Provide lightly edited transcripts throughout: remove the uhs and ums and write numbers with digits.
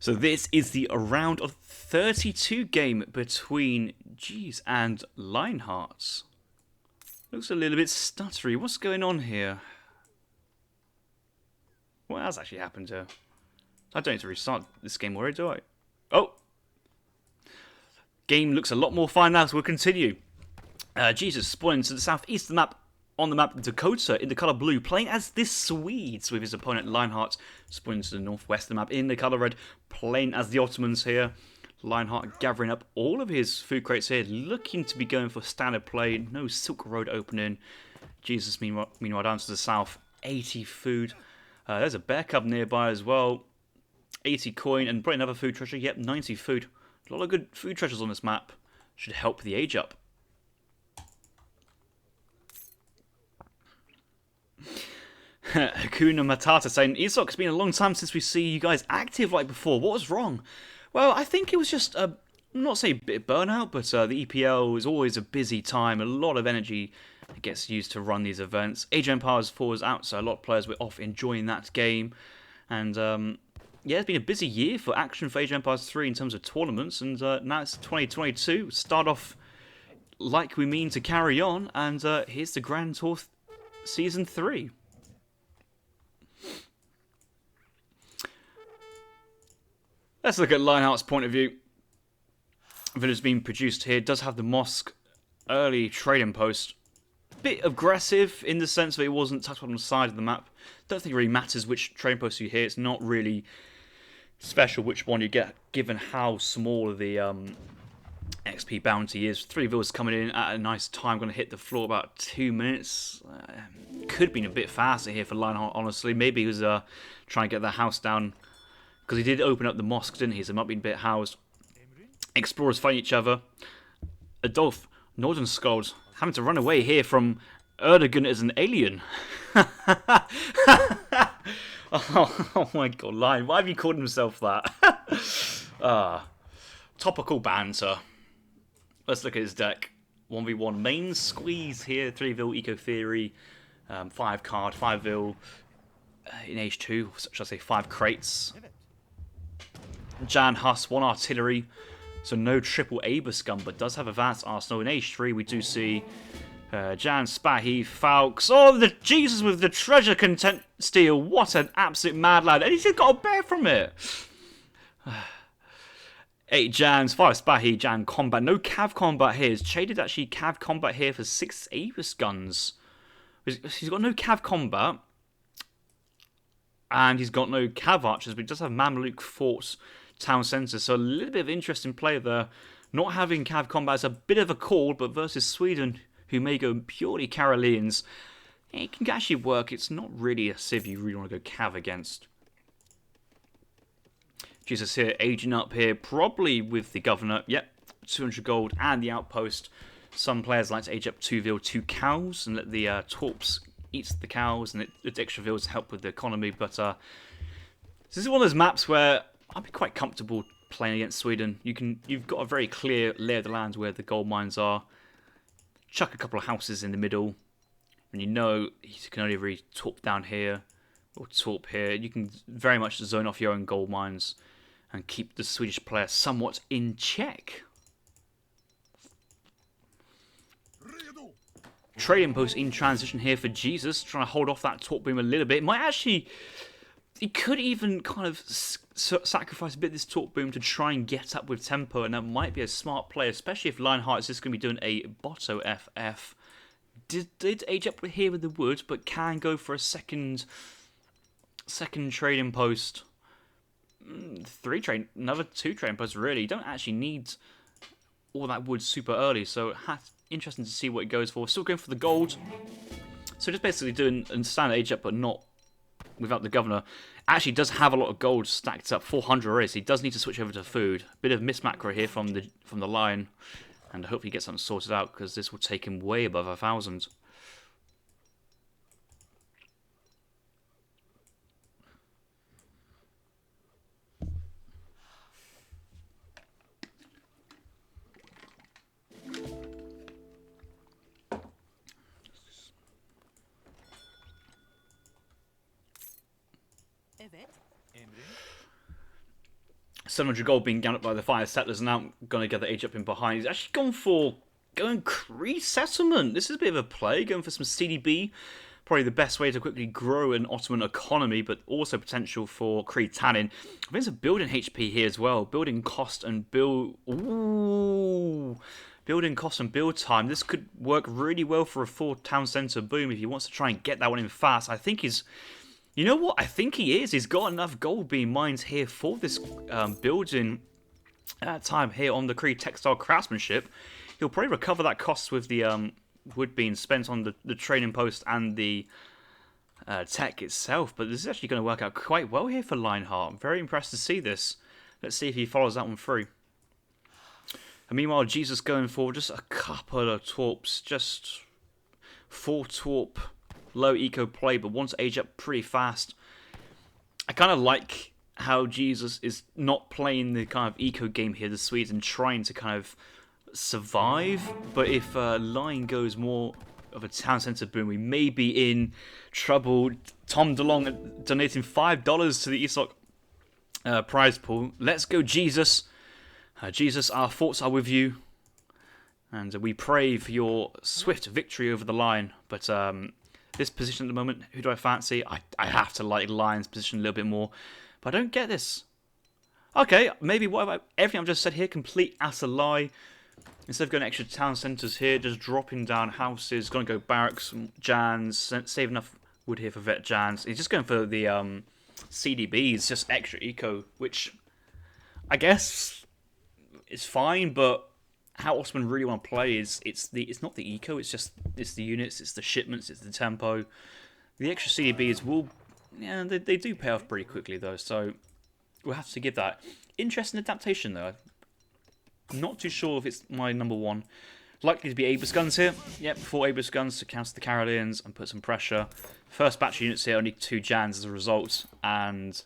So this is the round of 32 game between Jeez and Lionheart. Looks a little bit stuttery. What's going on here? What has actually happened here? I don't need to restart this game already, do I? Oh! Game looks a lot more fine now, so we'll continue. Jesus spawning to the southeast of the map, on the map Dakota in the colour blue, playing as the Swedes with his opponent Lionheart spawning to the northwest of the map in the colour red, playing as the Ottomans here. Lionheart gathering up all of his food crates here, looking to be going for standard play. No Silk Road opening. Jesus meanwhile down to the south, 80 food. There's a bear cub nearby as well. 80 coin and probably another food treasure. Yep, 90 food. A lot of good food treasures on this map. Should help the age up. Hakuna Matata saying, Isok, it's been a long time since we see you guys active like before. What was wrong? Well, I think it was just, not say a bit of burnout, but the EPL is always a busy time. A lot of energy gets used to run these events. Age of Empires 4 is out, so a lot of players were off enjoying that game. And yeah, it's been a busy year for action for Age of Empires 3 in terms of tournaments. And now it's 2022. Start off like we mean to carry on. And here's the Grand Tour Season 3. Let's look at Lionheart's point of view. Village being produced here does have the mosque early trading post. Bit aggressive in the sense that it wasn't tucked on the side of the map. Don't think it really matters which trading post you hear. It's not really special which one you get, given how small the XP bounty is. 3 villas coming in at a nice time. Going to hit the floor about 2 minutes. Could have been a bit faster here for Lionheart, honestly. Maybe he was trying to get the house down. Because he did open up the mosque, didn't he? So it might have been a bit housed. Explorers fighting each other. Adolf, Northern Skulls, having to run away here from Erdogan as an alien. oh my god, Lion. Why have you called himself that? Topical banter. Let's look at his deck. 1v1 main squeeze here. 3 vil Eco Theory. 5 card, 5 vil in H2. Should I say 5 crates. Jan Huss, 1 artillery, so no triple Aberscum, but does have a vast arsenal. In H3 we do see Jan Spahi, Falks, oh the Jesus with the treasure content steal, what an absolute mad lad, and he's got a bear from it. 8 Jans, 5 Spahi, Jan Combat, no Cav Combat here. Is Shaded actually Cav Combat here for 6 Abersguns? He's got no Cav Combat, and he's got no Cav Archers, but he does have Mamluk Forts Town Centre, so a little bit of interesting play there. Not having Cav Combat is a bit of a call, but versus Sweden, who may go purely Karelians, it can actually work. It's not really a civ you really want to go Cav against. Jesus here, aging up here, probably with the Governor. Yep, 200 gold and the Outpost. Some players like to age up 2 vil, 2 cows, and let the Torps eat the cows, and the extra vils help with the economy, but this is one of those maps where I'd be quite comfortable playing against Sweden. You've got a very clear lay of the land where the gold mines are. Chuck a couple of houses in the middle, and you know you can only really torp down here or torp here. You can very much zone off your own gold mines and keep the Swedish player somewhat in check. Trading post in transition here for Jesus, trying to hold off that torp boom a little bit. Might actually, he could even kind of sacrifice a bit of this torp boom to try and get up with tempo, and that might be a smart play, especially if Lionheart is just going to be doing a Botto FF. Did age up here with the wood, but can go for a second trading post. Another 2 trading posts really. You don't actually need all that wood super early, so interesting to see what it goes for. Still going for the gold. So just basically doing a standard age up, but not without the Governor. Actually does have a lot of gold stacked up, 400 already, so he does need to switch over to food. Bit of mismacro here from the Lion, and hopefully get something sorted out, because this will take him way above 1,000. 700 gold being gathered by the Fire Settlers, and now going to get the age up in behind. He's actually gone for Cree Settlement. This is a bit of a play, going for some CDB. Probably the best way to quickly grow an Ottoman economy, but also potential for Cree Tannin. I think there's a building HP here as well. Building cost and build... Ooh... Building cost and build time. This could work really well for a full town centre boom if he wants to try and get that one in fast. I think he's... You know what? I think he is. He's got enough gold being mined here for this building time here on the Cree textile craftsmanship. He'll probably recover that cost with the wood being spent on the trading post and the tech itself. But this is actually going to work out quite well here for Lionheart. I'm very impressed to see this. Let's see if he follows that one through. And meanwhile, Jesus going for just a couple of torps. Just 4 torp. Low eco play, but wants to age up pretty fast. I kind of like how Jesus is not playing the kind of eco game here, the Swedes, and trying to kind of survive. But if Lion goes more of a town centre boom, we may be in trouble. Tom DeLong donating $5 to the ESOC prize pool. Let's go, Jesus. Jesus, our thoughts are with you. And we pray for your swift victory over the Lion. But... this position at the moment, who do I fancy? I have to like Lion's position a little bit more. But I don't get this. Okay, maybe what about everything I've just said here, complete utter lie. Instead of going extra town centres here, just dropping down houses, going to go barracks, Jans, save enough wood here for vet Jans. He's just going for the CDBs, just extra eco, which I guess is fine, but... How Osman really want to play is it's not the eco, it's the units, it's the shipments, it's the tempo. The extra CDBs will, yeah, they do pay off pretty quickly though, so we'll have to give that. Interesting adaptation though. Not too sure if it's my number one. Likely to be Abus guns here. Yep, 4 Abus guns to counter the Caroleans and put some pressure. First batch of units here, only 2 Jans as a result, and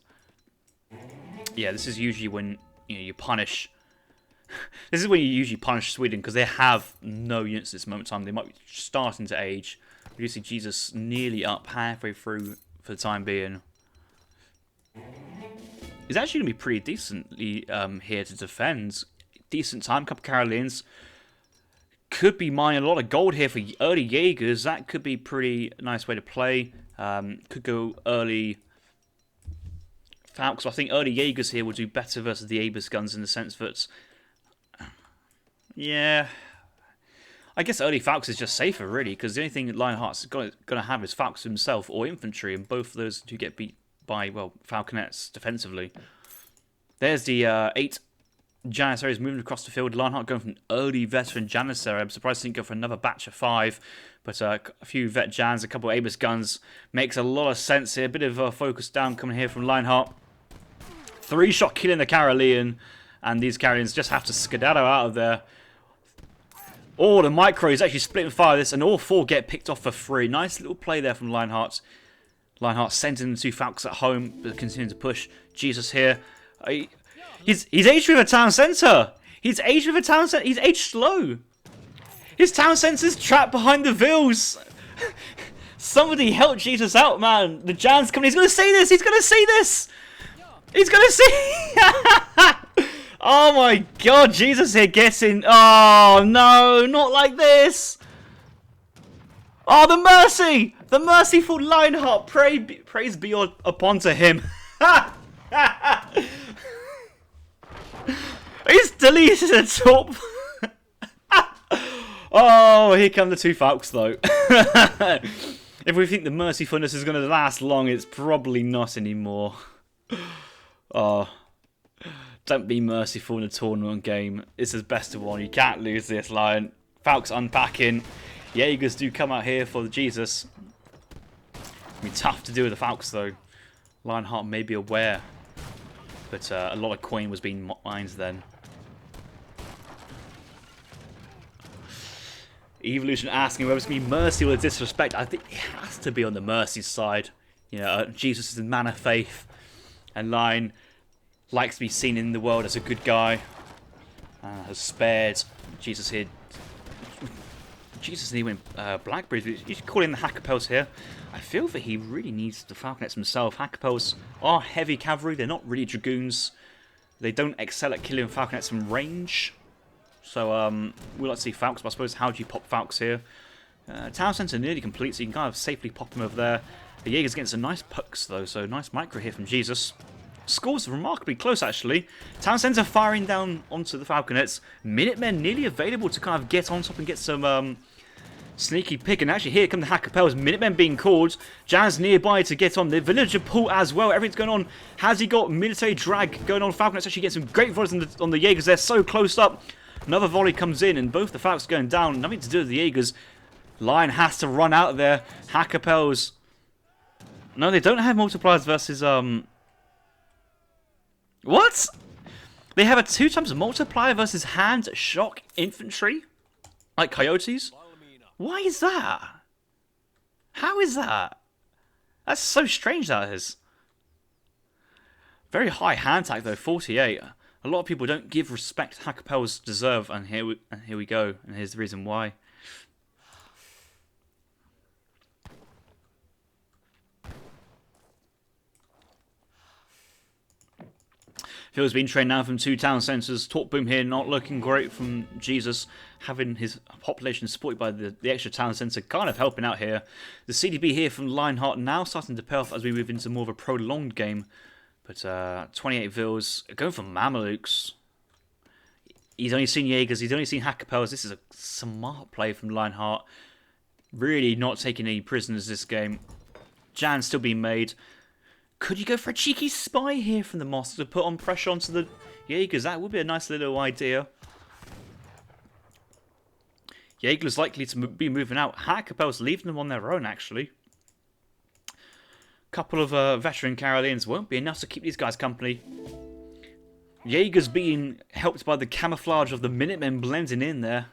yeah, this is usually when you punish. This is when you usually punish Sweden because they have no units at this moment in time. They might be starting to age. You see Jesus nearly up halfway through for the time being. He's actually going to be pretty decently here to defend. Decent time, couple Caroleans. Could be mining a lot of gold here for early Jaegers. That could be pretty nice way to play. Could go early Falcons. I think early Jaegers here will do better versus the Abus guns in the sense that... Yeah, I guess early Falcons is just safer, really, because the only thing Lionheart's going to have is Falcons himself or infantry, and both of those do get beat by, well, Falconets defensively. There's the 8 Janissaries moving across the field. Lionheart going from early veteran Janissary. I'm surprised he didn't go for another batch of 5, but a few vet Jans, a couple of Abus guns makes a lot of sense here. A bit of a focus down coming here from Lionheart. 3-shot killing the Carolean, and these Caroleans just have to skedaddle out of there. Oh, the micro is actually splitting fire this, and all 4 get picked off for free. Nice little play there from Lionheart. Lionheart sending the 2 Falcons at home, but continuing to push. Jesus here. He's aged with a town centre. He's aged with a town centre. He's aged slow. His town centre's trapped behind the vills. Somebody help Jesus out, man. The Jan's coming. He's going to see this. He's going to see this. He's going to see... Oh my god, Jesus here getting... Oh no, not like this! Oh, the mercy! The merciful Lionheart, praise be upon to him. He's deleted a top. Oh, here come the 2 Falcons though. If we think the mercifulness is going to last long, it's probably not anymore. Oh... Don't be merciful in a tournament game. This is best of 1. You can't lose this, Lion. Falcons unpacking. Jaegers do come out here for the Jesus. It'll be tough to do with the Falcons, though. Lionheart may be aware. But a lot of coin was being mined then. Evolution asking whether it's going to be mercy or disrespect. I think it has to be on the mercy side. You know, Jesus is a man of faith. And Lion... likes to be seen in the world as a good guy. Has spared Jesus here. Jesus and he went Blackberries. You should call in the Hackapels here. I feel that he really needs the Falconets himself. Hackapels are heavy cavalry. They're not really dragoons. They don't excel at killing Falconets from range. So we'll like to see Falcons, but I suppose how do you pop Falcons here? Town Centre nearly complete, so you can kind of safely pop them over there. The Jaeger's getting some nice pucks though, so nice micro here from Jesus. Scores remarkably close actually. Town Centre firing down onto the Falconets. Minutemen nearly available to kind of get on top and get some sneaky pick. And actually here come the Hackapels. Minutemen being called. Jazz nearby to get on. The Villager pull as well. Everything's going on. Has he got military drag going on? Falconets actually get some great volleys on the Jaegers. They're so close up. Another volley comes in and both the Falcons going down. Nothing to do with the Jaegers. Lion has to run out there. Hackapels. No, they don't have multipliers versus What? They have a 2x multiplier versus hand shock infantry? Like coyotes? Why is that? How is that? That's so strange, that is. Very high hand attack though, 48. A lot of people don't give respect Hackapels deserve, and here we go, and here's the reason why. Phil's been trained now from 2 town centres. Talk boom here, not looking great from Jesus, having his population supported by the extra town centre, kind of helping out here. The CDB here from Lionheart now starting to pay off as we move into more of a prolonged game. But 28 Vils, going for Mamelukes. He's only seen Jaegers, he's only seen Hackapels. This is a smart play from Lionheart. Really not taking any prisoners this game. Jan's still being made. Could you go for a cheeky spy here from the Moss to put on pressure onto the Jaegers? That would be a nice little idea. Jaeger's likely to be moving out. Hackapels leaving them on their own, actually. Couple of veteran Carolians won't be enough to keep these guys company. Jaeger's being helped by the camouflage of the Minutemen blending in there.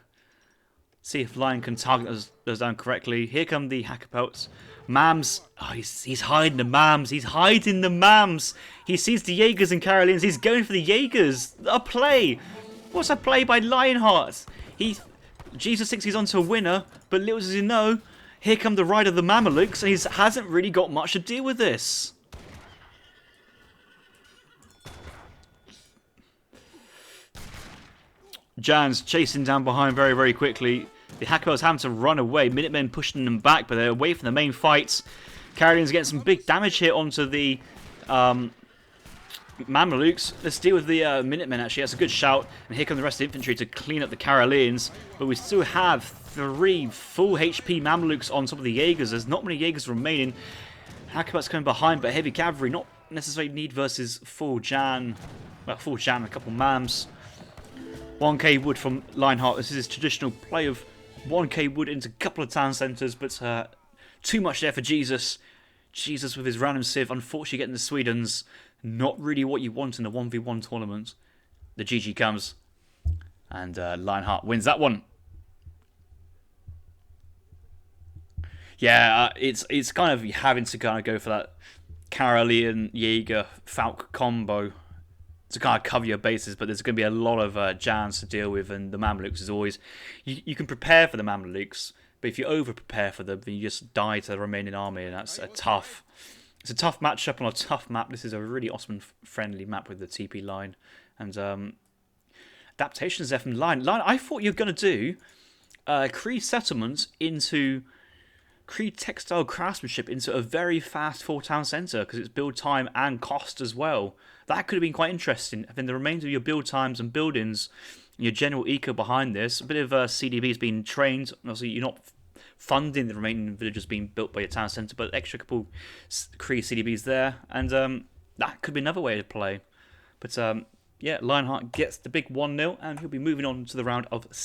See if Lion can target those down correctly. Here come the Hackapels. Mams, oh, he's hiding the Mams. He's hiding the Mams. He sees the Jaegers and Carolians. He's going for the Jaegers. A play. What's a play by Lionheart? Jesus thinks he's onto a winner, but little does he know, here come the ride of the Mamelukes, and he hasn't really got much to deal with this. Jan's chasing down behind very, very quickly. The Hackapels having to run away. Minutemen pushing them back, but they're away from the main fights. Carolians getting some big damage here onto the Mamelukes. Let's deal with the Minutemen, actually. That's a good shout. And here come the rest of the infantry to clean up the Carolians. But we still have 3 full HP Mamelukes on top of the Jaegers. There's not many Jaegers remaining. Hackapels coming behind, but heavy cavalry. Not necessarily need versus full Jan. Well, full Jan and a couple Mams. 1k wood from Lionheart. This is his traditional play of 1k wood into a couple of town centres, but too much there for Jesus. Jesus with his random sieve, unfortunately getting the Swedens. Not really what you want in a 1v1 tournament. The GG comes, and Lionheart wins that one. Yeah, it's kind of having to kind of go for that Carolian Jaeger Falk combo to kind of cover your bases, but there's going to be a lot of Jans to deal with, and the Mamelukes is always... You can prepare for the Mamelukes, but if you over-prepare for them, then you just die to the remaining army, and that's a tough... It's a tough matchup on a tough map. This is a really Ottoman-friendly map with the TP line, and adaptations there from Line. I thought you were going to do Cree settlement into... Cree textile craftsmanship into a very fast 4-town centre, because it's build time and cost as well. That could have been quite interesting. I think the remainder of your build times and buildings, your general eco behind this, a bit of CDBs being trained. Obviously, you're not funding the remaining villages being built by your town centre, but extra couple Cree CDBs there, and that could be another way to play. But yeah, Lionheart gets the big 1-0, and he'll be moving on to the round of